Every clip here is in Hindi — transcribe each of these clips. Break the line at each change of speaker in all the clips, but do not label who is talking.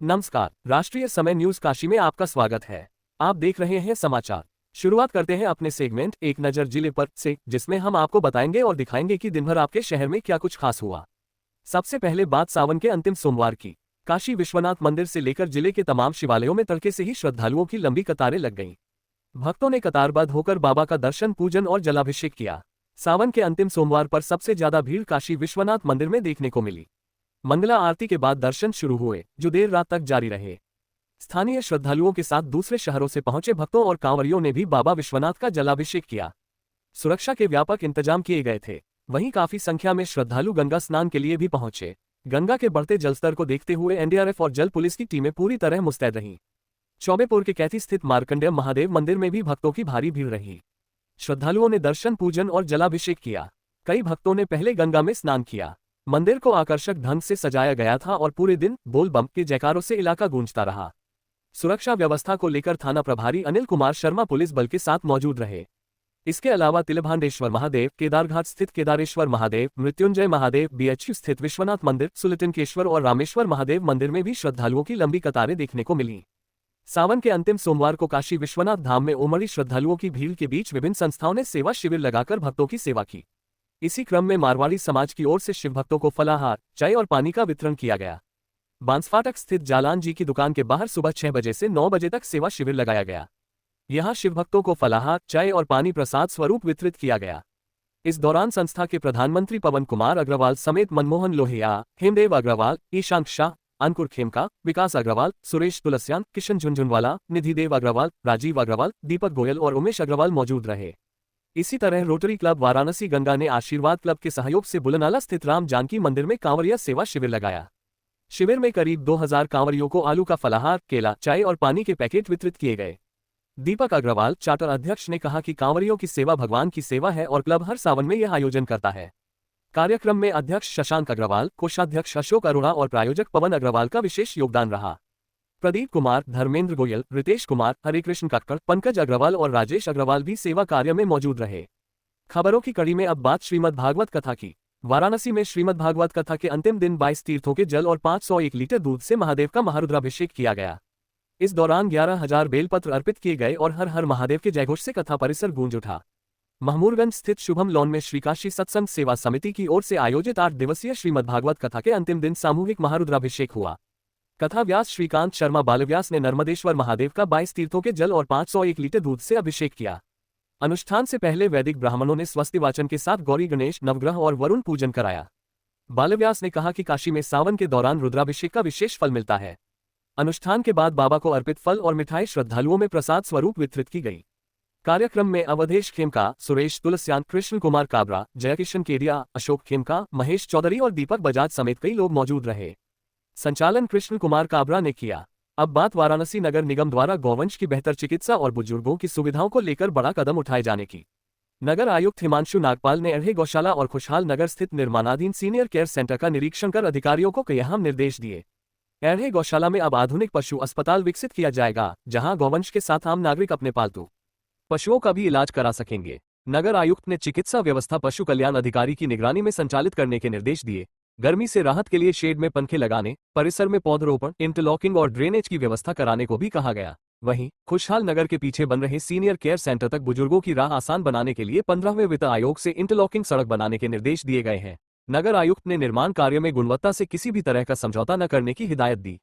नमस्कार, राष्ट्रीय समय न्यूज काशी में आपका स्वागत है। आप देख रहे हैं समाचार। शुरुआत करते हैं अपने सेगमेंट एक नजर जिले पर से, जिसमें हम आपको बताएंगे और दिखाएंगे कि दिन भर आपके शहर में क्या कुछ खास हुआ। सबसे पहले बात सावन के अंतिम सोमवार की। काशी विश्वनाथ मंदिर से लेकर जिले के तमाम शिवालयों में तड़के से ही श्रद्धालुओं की लंबी कतारें लग गईं। भक्तों ने कतारबद्ध होकर बाबा का दर्शन, पूजन और जलाभिषेक किया। सावन के अंतिम सोमवार पर सबसे ज्यादा भीड़ काशी विश्वनाथ मंदिर में देखने को मिली। मंगला आरती के बाद दर्शन शुरू हुए, जो देर रात तक जारी रहे। स्थानीय श्रद्धालुओं के साथ दूसरे शहरों से पहुंचे भक्तों और कांवरियों ने भी बाबा विश्वनाथ का जलाभिषेक किया। सुरक्षा के व्यापक इंतजाम किए गए थे। वहीं काफी संख्या में श्रद्धालु गंगा स्नान के लिए भी पहुंचे। गंगा के बढ़ते जलस्तर को देखते हुए एनडीआरएफ और जल पुलिस की टीमें पूरी तरह मुस्तैद रहीं। चौबेपुर के कैथी स्थित मार्कंडेय महादेव मंदिर में भी भक्तों की भारी भीड़ रही। श्रद्धालुओं ने दर्शन, पूजन और जलाभिषेक किया। कई भक्तों ने पहले गंगा में स्नान किया। मंदिर को आकर्षक ढंग से सजाया गया था और पूरे दिन बोल बम के जयकारों से इलाका गूंजता रहा। सुरक्षा व्यवस्था को लेकर थाना प्रभारी अनिल कुमार शर्मा पुलिस बल के साथ मौजूद रहे। इसके अलावा तिलभांडेश्वर महादेव, केदारघाट स्थित केदारेश्वर महादेव, मृत्युंजय महादेव, बीएचयू स्थित विश्वनाथ मंदिर, सुलटनकेश्वर और रामेश्वर महादेव मंदिर में भी श्रद्धालुओं की लंबी कतारें देखने को मिली। सावन के अंतिम सोमवार को काशी विश्वनाथ धाम में उमड़ी श्रद्धालुओं की भीड़ के बीच विभिन्न संस्थाओं ने सेवा शिविर लगाकर भक्तों की सेवा की। इसी क्रम में मारवाड़ी समाज की ओर से शिव भक्तों को फलाहार, चाय और पानी का वितरण किया गया। बांसफाटक स्थित जालान जी की दुकान के बाहर सुबह 6 बजे से 9 बजे तक सेवा शिविर लगाया गया। यहां शिव भक्तों को फलाहार, चाय और पानी प्रसाद स्वरूप वितरित किया गया। इस दौरान संस्था के प्रधानमंत्री पवन कुमार अग्रवाल समेत मनमोहन लोहिया, हेमदेव अग्रवाल, ईशांक शाह, अंकुर खेमका, विकास अग्रवाल, सुरेश तुलसियान, किशन झुंझुनवाला, निधिदेव अग्रवाल, राजीव अग्रवाल, दीपक गोयल और उमेश अग्रवाल मौजूद रहे। इसी तरह रोटरी क्लब वाराणसी गंगा ने आशीर्वाद क्लब के सहयोग से बुलनाला स्थित राम जानकी मंदिर में कांवरिया सेवा शिविर लगाया। शिविर में करीब 2000 कांवरियों को आलू का फलाहार, केला, चाय और पानी के पैकेट वितरित किए गए। दीपक अग्रवाल, चार्टर अध्यक्ष, ने कहा कि कांवरियों की सेवा भगवान की सेवा है और क्लब हर सावन में यह आयोजन करता है। कार्यक्रम में अध्यक्ष शशांक अग्रवाल, कोषाध्यक्ष अशोक अरोड़ा और प्रायोजक पवन अग्रवाल का विशेष योगदान रहा। प्रदीप कुमार, धर्मेंद्र गोयल, रितेश कुमार, हरिकृष्ण कक्कड़, पंकज अग्रवाल और राजेश अग्रवाल भी सेवा कार्य में मौजूद रहे। खबरों की कड़ी में अब बात श्रीमद् भागवत कथा की। वाराणसी में श्रीमद् भागवत कथा के अंतिम दिन 22 तीर्थों के जल और 501 लीटर दूध से महादेव का महारुद्राभिषेक किया गया। इस दौरान 11,000 बेलपत्र अर्पित किए गए और हर हर महादेव के जयघोष से कथा परिसर गूंज उठा। महमूरगंज स्थित शुभम लॉन में श्रीकाशी सत्संग सेवा समिति की ओर से आयोजित 8 दिवसीय श्रीमद् भागवत कथा के अंतिम दिन सामूहिक महारुद्राभिषेक हुआ। कथा व्यास श्रीकांत शर्मा बालव्यास ने नर्मदेश्वर महादेव का 22 तीर्थों के जल और 501 लीटर दूध से अभिषेक किया। अनुष्ठान से पहले वैदिक ब्राह्मणों ने स्वस्ति वाचन के साथ गौरी गणेश, नवग्रह और वरुण पूजन कराया। बालव्यास ने कहा कि काशी में सावन के दौरान रुद्राभिषेक का विशेष फल मिलता है। अनुष्ठान के बाद बाबा को अर्पित फल और मिठाई श्रद्धालुओं में प्रसाद स्वरूप वितरित की गई। कार्यक्रम में अवधेश खेमका, सुरेश तुलसियान, कृष्ण कुमार काबरा, जयकिशन केडिया, अशोक खेमका, महेश चौधरी और दीपक बजाज समेत कई लोग मौजूद रहे। संचालन कृष्ण कुमार काबरा ने किया। अब बात वाराणसी नगर निगम द्वारा गौवंश की बेहतर चिकित्सा और बुजुर्गों की सुविधाओं को लेकर बड़ा कदम उठाए जाने की। नगर आयुक्त हिमांशु नागपाल ने अरहें गौशाला और खुशहाल नगर स्थित निर्माणाधीन सीनियर केयर सेंटर का निरीक्षण कर अधिकारियों को कई अहम निर्देश दिए। अरहें गौशाला में अब आधुनिक पशु अस्पताल विकसित किया जाएगा, जहां गौवंश के साथ आम नागरिक अपने पालतू पशुओं का भी इलाज करा सकेंगे। नगर आयुक्त ने चिकित्सा व्यवस्था पशु कल्याण अधिकारी की निगरानी में संचालित करने के निर्देश दिए। गर्मी से राहत के लिए शेड में पंखे लगाने, परिसर में पौधरोपण, इंटरलॉकिंग और ड्रेनेज की व्यवस्था कराने को भी कहा गया। वहीं खुशहाल नगर के पीछे बन रहे सीनियर केयर सेंटर तक बुजुर्गों की राह आसान बनाने के लिए 15वें वित्त आयोग से इंटरलॉकिंग सड़क बनाने के निर्देश दिए गए हैं। नगर आयुक्त ने निर्माण कार्य में गुणवत्ता से किसी भी तरह का समझौता न करने की हिदायत दी।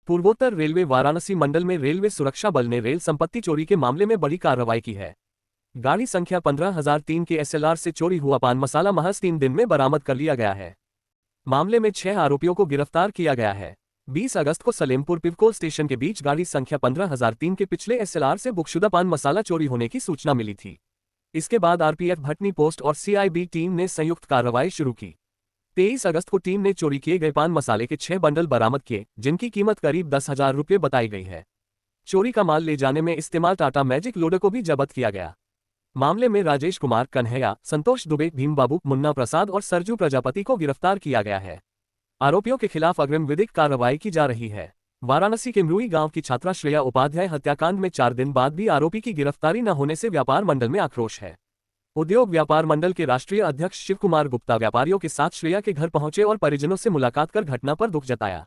पूर्वोत्तर रेलवे वाराणसी मंडल में रेलवे सुरक्षा बल ने रेल संपत्ति चोरी के मामले में बड़ी कार्रवाई की है। गाड़ी संख्या 15,003 के एसएलआर से चोरी हुआ पान मसाला महज 3 दिन में बरामद कर लिया गया है। मामले में 6 आरोपियों को गिरफ्तार किया गया है। 20 अगस्त को सलेमपुर पिपकोल स्टेशन के बीच गाड़ी संख्या 15,003 के पिछले एसएलआर से बुकशुदा पान मसाला चोरी होने की सूचना मिली थी। इसके बाद आरपीएफ भटनी पोस्ट और सीआईबी टीम ने संयुक्त कार्रवाई शुरू की। 23 अगस्त को टीम ने चोरी किए गए पान मसाले के 6 बंडल बरामद किए, जिनकी कीमत करीब 10,000 रुपये बताई गई है। चोरी का माल ले जाने में इस्तेमाल टाटा मैजिक लोडर को भी जब्त किया गया। मामले में राजेश कुमार कन्हैया, संतोष दुबे, भीम बाबू, मुन्ना प्रसाद और सरजू प्रजापति को गिरफ्तार किया गया है। आरोपियों के खिलाफ अग्रिम विधिक कार्रवाई की जा रही है। वाराणसी के मरुई गांव की छात्रा श्रेया उपाध्याय हत्याकांड में 4 दिन बाद भी आरोपी की गिरफ्तारी न होने से व्यापार मंडल में आक्रोश है। उद्योग व्यापार मंडल के राष्ट्रीय अध्यक्ष शिव कुमार गुप्ता व्यापारियों के साथ श्रेया के घर पहुंचे और परिजनों से मुलाकात कर घटना पर दुख जताया।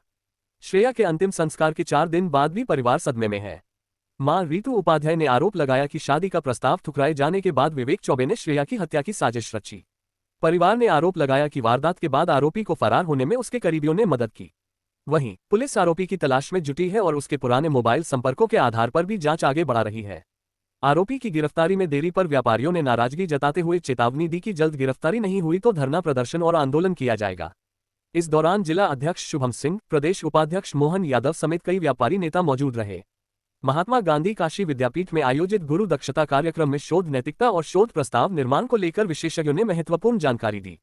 श्रेया के अंतिम संस्कार के 4 दिन बाद भी परिवार सदमे में है। मां रीतू उपाध्याय ने आरोप लगाया कि शादी का प्रस्ताव ठुकराए जाने के बाद विवेक चौबे ने श्रेया की हत्या की साजिश रची। परिवार ने आरोप लगाया कि वारदात के बाद आरोपी को फरार होने में उसके करीबियों ने मदद की। वहीं पुलिस आरोपी की तलाश में जुटी है और उसके पुराने मोबाइल संपर्कों के आधार पर भी जांच आगे बढ़ा रही है। आरोपी की गिरफ्तारी में देरी पर व्यापारियों ने नाराजगी जताते हुए चेतावनी दी कि जल्द गिरफ्तारी नहीं हुई तो धरना प्रदर्शन और आंदोलन किया जाएगा। इस दौरान जिला अध्यक्ष शुभम सिंह, प्रदेश उपाध्यक्ष मोहन यादव समेत कई व्यापारी नेता मौजूद रहे। महात्मा गांधी काशी विद्यापीठ में आयोजित गुरु दक्षता कार्यक्रम में शोध नैतिकता और शोध प्रस्ताव निर्माण को लेकर विशेषज्ञों ने महत्वपूर्ण जानकारी दी।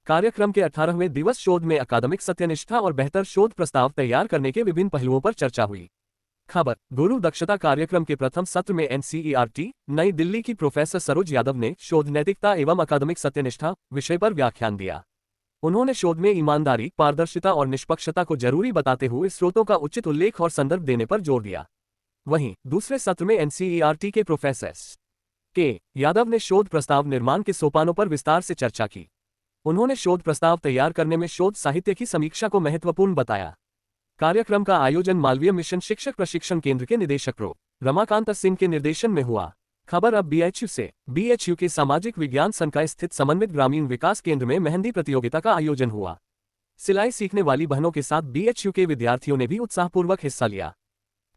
कार्यक्रम के 18वें दिवस शोध में अकादमिक सत्यनिष्ठा और बेहतर शोध प्रस्ताव तैयार करने के विभिन्न पहलुओं पर चर्चा हुई। खबर। गुरु दक्षता कार्यक्रम के प्रथम सत्र में एनसीईआरटी नई दिल्ली की प्रोफेसर सरोज यादव ने शोध नैतिकता एवं अकादमिक सत्यनिष्ठा विषय पर व्याख्यान दिया। उन्होंने शोध में ईमानदारी, पारदर्शिता और निष्पक्षता को जरूरी बताते हुए स्रोतों का उचित उल्लेख और संदर्भ देने पर जोर दिया। वहीं दूसरे सत्र में एनसीईआरटी के प्रोफेसर के यादव ने शोध प्रस्ताव निर्माण के सोपानों पर विस्तार से चर्चा की। उन्होंने शोध प्रस्ताव तैयार करने में शोध साहित्य की समीक्षा को महत्वपूर्ण बताया। कार्यक्रम का आयोजन मालवीय मिशन शिक्षक प्रशिक्षण केंद्र के निदेशक प्रो रमाकांत सिंह के निर्देशन में हुआ। खबर अब बीएचयू से। बीएचयू के सामाजिक विज्ञान संकाय स्थित समन्वित ग्रामीण विकास केंद्र में मेहंदी प्रतियोगिता का आयोजन हुआ। सिलाई सीखने वाली बहनों के साथ बीएचयू के विद्यार्थियों ने भी उत्साहपूर्वक हिस्सा लिया।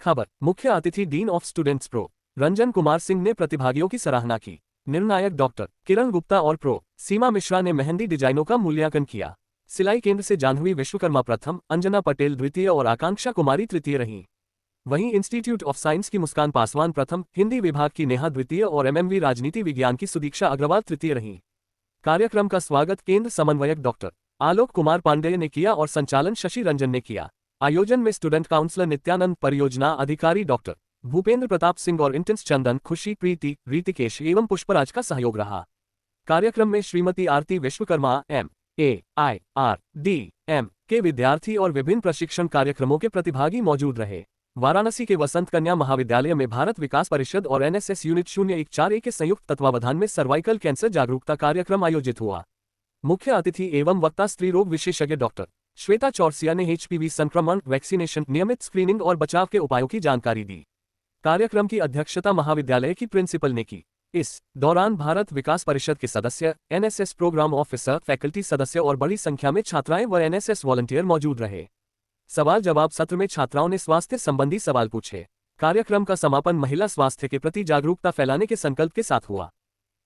खबर। मुख्य अतिथि dean of students pro Ranjan Kumar Singh ने प्रतिभागियों की सराहना की। निर्णायक डॉक्टर किरण गुप्ता और प्रो सीमा मिश्रा ने मेहंदी डिजाइनों का मूल्यांकन किया। सिलाई केंद्र से जाह्नवी विश्वकर्मा प्रथम, अंजना पटेल द्वितीय और आकांक्षा कुमारी तृतीय रहीं। वहीं इंस्टीट्यूट ऑफ साइंस की मुस्कान पासवान प्रथम, हिंदी विभाग की नेहा द्वितीय और एमएमवी राजनीति विज्ञान की सुदीक्षा अग्रवाल तृतीय रहीं। कार्यक्रम का स्वागत केंद्र समन्वयक डॉक्टर आलोक कुमार पांडेय ने किया और संचालन शशि रंजन ने किया। आयोजन में स्टूडेंट काउंसलर नित्यानंद, परियोजना अधिकारी डॉक्टर भूपेंद्र प्रताप सिंह और इंटेंस चंदन, खुशी, प्रीति, ऋतिकेश एवं पुष्पराज का सहयोग रहा। कार्यक्रम में श्रीमती आरती विश्वकर्मा, MAIRDM के विद्यार्थी और विभिन्न प्रशिक्षण कार्यक्रमों के प्रतिभागी मौजूद रहे। वाराणसी के वसंत कन्या महाविद्यालय में भारत विकास परिषद और एनएसएस यूनिट 0141 के संयुक्त तत्वावधान में सर्वाइकल कैंसर जागरूकता कार्यक्रम आयोजित हुआ। मुख्य अतिथि एवं वक्ता स्त्री रोग विशेषज्ञ डॉक्टर श्वेता चौरसिया ने HPV संक्रमण, वैक्सीनेशन, नियमित स्क्रीनिंग और बचाव के उपायों की जानकारी दी। कार्यक्रम की अध्यक्षता महाविद्यालय की प्रिंसिपल ने की। इस दौरान भारत विकास परिषद के सदस्य, एनएसएस प्रोग्राम ऑफिसर, फैकल्टी सदस्य और बड़ी संख्या में छात्राएं व एनएसएस वॉलंटियर मौजूद रहे। सवाल जवाब सत्र में छात्राओं ने स्वास्थ्य संबंधी सवाल पूछे। कार्यक्रम का समापन महिला स्वास्थ्य के प्रति जागरूकता फैलाने के संकल्प के साथ हुआ।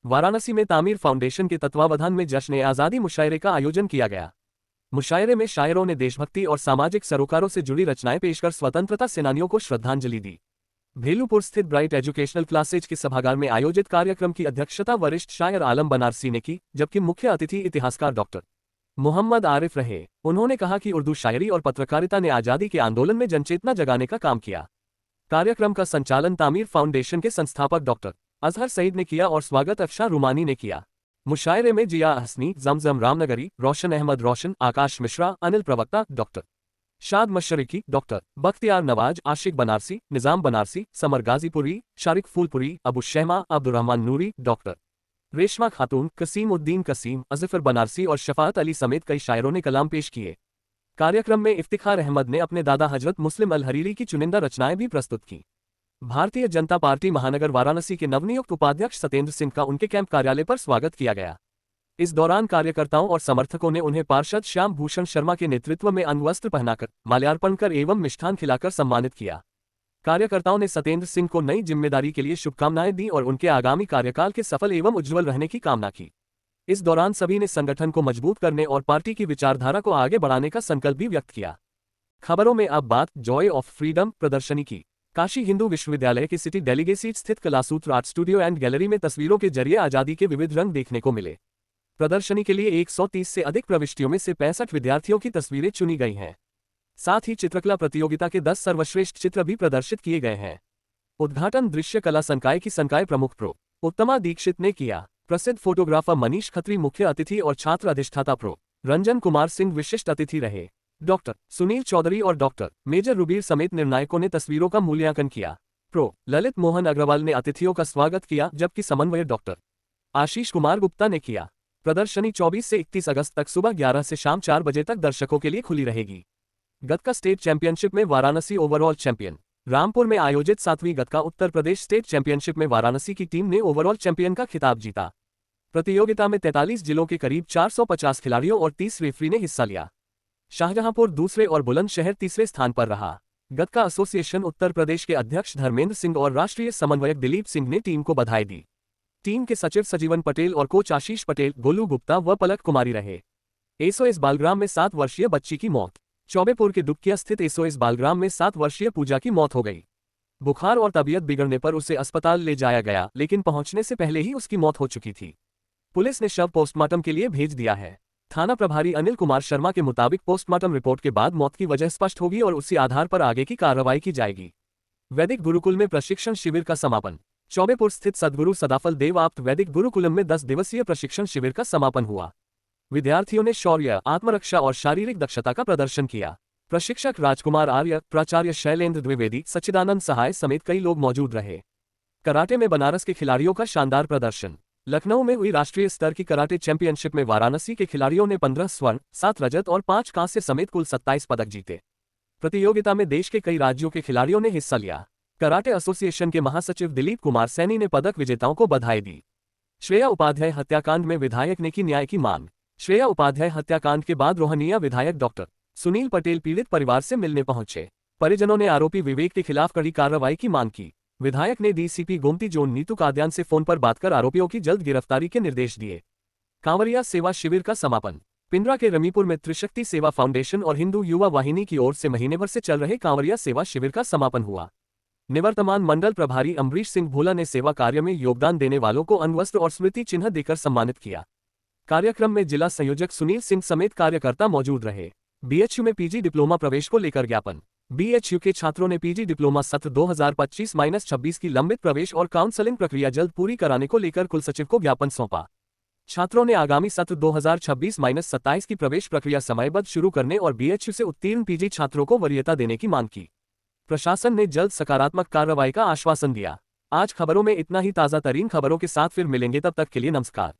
वाराणसी में तामीर फाउंडेशन के तत्वावधान में जश्न आज़ादी मुशायरे का आयोजन किया गया। मुशायरे में शायरों ने देशभक्ति और सामाजिक सरोकारों से जुड़ी रचनाएं पेश कर स्वतंत्रता सेनानियों को श्रद्धांजलि दी। भेलूपुर स्थित ब्राइट एजुकेशनल क्लासेज के सभागार में आयोजित कार्यक्रम की अध्यक्षता वरिष्ठ शायर आलम बनारसी ने की, जबकि मुख्य अतिथि इतिहासकार डॉक्टर मोहम्मद आरिफ रहे। उन्होंने कहा कि उर्दू शायरी और पत्रकारिता ने आजादी के आंदोलन में जनचेतना जगाने का काम किया। कार्यक्रम का संचालन तामीर फाउंडेशन के संस्थापक डॉक्टर अजहर सईद ने किया और स्वागत अफशा रुमानी ने किया। मुशायरे में जिया हसनी, जमजम रामनगरी, रोशन अहमद रोशन, आकाश मिश्रा, अनिल प्रवक्ता, डॉक्टर शाद मशरिकी, डॉक्टर बख्तियार नवाज, आशिक बनारसी, निजाम बनारसी, समर गाजीपुरी, शारिक फूलपुरी, अबू शहमा, अब्दुर्रहमान नूरी, डॉक्टर रेशमा खातून, कसीम उद्दीन कसीम, अजफर बनारसी और शफात अली समेत कई शायरों ने कलाम पेश किए। कार्यक्रम में इफ्तिखार अहमद ने अपने दादा हजरत मुस्लिम अल हरीरी की चुनिंदा रचनाएं भी प्रस्तुत की। भारतीय जनता पार्टी महानगर वाराणसी के नवनियुक्त उपाध्यक्ष सत्येंद्र सिंह का उनके कैंप कार्यालय पर स्वागत किया गया। इस दौरान कार्यकर्ताओं और समर्थकों ने उन्हें पार्षद श्याम भूषण शर्मा के नेतृत्व में अंगवस्त्र पहनाकर, माल्यार्पण कर एवं मिष्ठान खिलाकर सम्मानित किया। कार्यकर्ताओं ने सत्येंद्र सिंह को नई जिम्मेदारी के लिए शुभकामनाएं दी और उनके आगामी कार्यकाल के सफल एवं उज्ज्वल रहने की कामना की। इस दौरान सभी ने संगठन को मजबूत करने और पार्टी की विचारधारा को आगे बढ़ाने का संकल्प भी व्यक्त किया। खबरों में अब बात जॉय ऑफ फ्रीडम प्रदर्शनी की। काशी हिंदू विश्वविद्यालय के सिटी डेलीगेसीट स्थित कलासूत्र आर्ट स्टूडियो एंड गैलरी में तस्वीरों के जरिए आजादी के विविध रंग देखने को मिले। प्रदर्शनी के लिए 130 से अधिक प्रविष्टियों में से 65 विद्यार्थियों की तस्वीरें चुनी गई हैं। साथ ही चित्रकला प्रतियोगिता के 10 सर्वश्रेष्ठ चित्र भी प्रदर्शित किए गए हैं। उद्घाटन दृश्य कला संकाय की संकाय प्रमुख प्रो उत्तमा दीक्षित ने किया। प्रसिद्ध फोटोग्राफर मनीष खत्री मुख्य अतिथि और छात्र अधिष्ठाता प्रो रंजन कुमार सिंह विशिष्ट अतिथि रहे। डॉक्टर सुनील चौधरी और डॉक्टर मेजर रुबीर समेत निर्णायकों ने तस्वीरों का मूल्यांकन किया। प्रो ललित मोहन अग्रवाल ने अतिथियों का स्वागत किया, जबकि समन्वय डॉक्टर आशीष कुमार गुप्ता ने किया। प्रदर्शनी 24 से 31 अगस्त तक सुबह 11 से शाम 4 बजे तक दर्शकों के लिए खुली रहेगी। गतका स्टेट चैंपियनशिप में वाराणसी ओवरऑल चैंपियन। रामपुर में आयोजित 7वीं गतका उत्तर प्रदेश स्टेट चैंपियनशिप में वाराणसी की टीम ने ओवरऑल चैंपियन का खिताब जीता। प्रतियोगिता में 43 जिलों के करीब 450 खिलाड़ियों और 30 रेफरी ने हिस्सा लिया। शाहजहांपुर दूसरे और बुलंदशहर तीसरे स्थान पर रहा। गतका एसोसिएशन उत्तर प्रदेश के अध्यक्ष धर्मेंद्र सिंह और राष्ट्रीय समन्वयक दिलीप सिंह ने टीम को बधाई दी। टीम के सचिव सजीवन पटेल और कोच आशीष पटेल, गोलू गुप्ता व पलक कुमारी रहे। एसओएस बालग्राम में 7 वर्षीय बच्ची की मौत। चौबेपुर के दुबकिया स्थित एसओएस बालग्राम में 7 वर्षीय पूजा की मौत हो गई। बुखार और तबीयत बिगड़ने पर उसे अस्पताल ले जाया गया, लेकिन पहुंचने से पहले ही उसकी मौत हो चुकी थी। पुलिस ने शव पोस्टमार्टम के लिए भेज दिया है। थाना प्रभारी अनिल कुमार शर्मा के मुताबिक पोस्टमार्टम रिपोर्ट के बाद मौत की वजह स्पष्ट होगी और उसी आधार पर आगे की कार्रवाई की जाएगी। वैदिक गुरुकुल में प्रशिक्षण शिविर का समापन। चौबेपुर स्थित सद्गुरु सदाफल देव आप्त वैदिक गुरुकुलम में 10 दिवसीय प्रशिक्षण शिविर का समापन हुआ। विद्यार्थियों ने शौर्य, आत्मरक्षा और शारीरिक दक्षता का प्रदर्शन किया। प्रशिक्षक राजकुमार आर्य, प्राचार्य शैलेंद्र द्विवेदी, सच्चिदानंद सहाय समेत कई लोग मौजूद रहे। कराटे में बनारस के खिलाड़ियों का शानदार प्रदर्शन। लखनऊ में हुई राष्ट्रीय स्तर की कराटे चैंपियनशिप में वाराणसी के खिलाड़ियों ने 15 स्वर्ण, 7 रजत और 5 कांस्य समेत कुल 27 पदक जीते। प्रतियोगिता में देश के कई राज्यों के खिलाड़ियों ने हिस्सा लिया। कराटे एसोसिएशन के महासचिव दिलीप कुमार सैनी ने पदक विजेताओं को बधाई दी। श्रेया उपाध्याय हत्याकांड में विधायक ने की न्याय की मांग। श्रेया उपाध्याय हत्याकांड के बाद रोहनिया विधायक डॉक्टर सुनील पटेल पीड़ित परिवार से मिलने पहुंचे। परिजनों ने आरोपी विवेक के खिलाफ कड़ी कार्रवाई की मांग की। विधायक ने डीसीपी गोमती जोन नीतू काद्यान से फोन पर बात कर आरोपियों की जल्द गिरफ्तारी के निर्देश दिए। कांवरिया सेवा शिविर का समापन। पिंडरा के रमीपुर में त्रिशक्ति सेवा फाउंडेशन और हिंदू युवा वाहिनी की ओर से महीने भर से चल रहे कांवरिया सेवा शिविर का समापन हुआ। निवर्तमान मंडल प्रभारी अमरीश सिंह भोला ने सेवा कार्य में योगदान देने वालों को अण्वस्त्र और स्मृति चिन्ह देकर सम्मानित किया। कार्यक्रम में जिला संयोजक सुनील सिंह समेत कार्यकर्ता मौजूद रहे। बीएचयू में पीजी डिप्लोमा प्रवेश को लेकर ज्ञापन। बीएचयू के छात्रों ने पीजी डिप्लोमा सत्र 2025-26 की लंबित प्रवेश और काउंसलिंग प्रक्रिया जल्द पूरी कराने को लेकर कुलसचिव को ज्ञापन सौंपा। छात्रों ने आगामी सत्र 2026-27 की प्रवेश प्रक्रिया समयबद्ध शुरू करने और बीएचयू से उत्तीर्ण पीजी छात्रों को वरीयता देने की मांग की। प्रशासन ने जल्द सकारात्मक कार्रवाई का आश्वासन दिया। आज खबरों में इतना ही। ताज़ा तरीन खबरों के साथ फिर मिलेंगे, तब तक के लिए नमस्कार।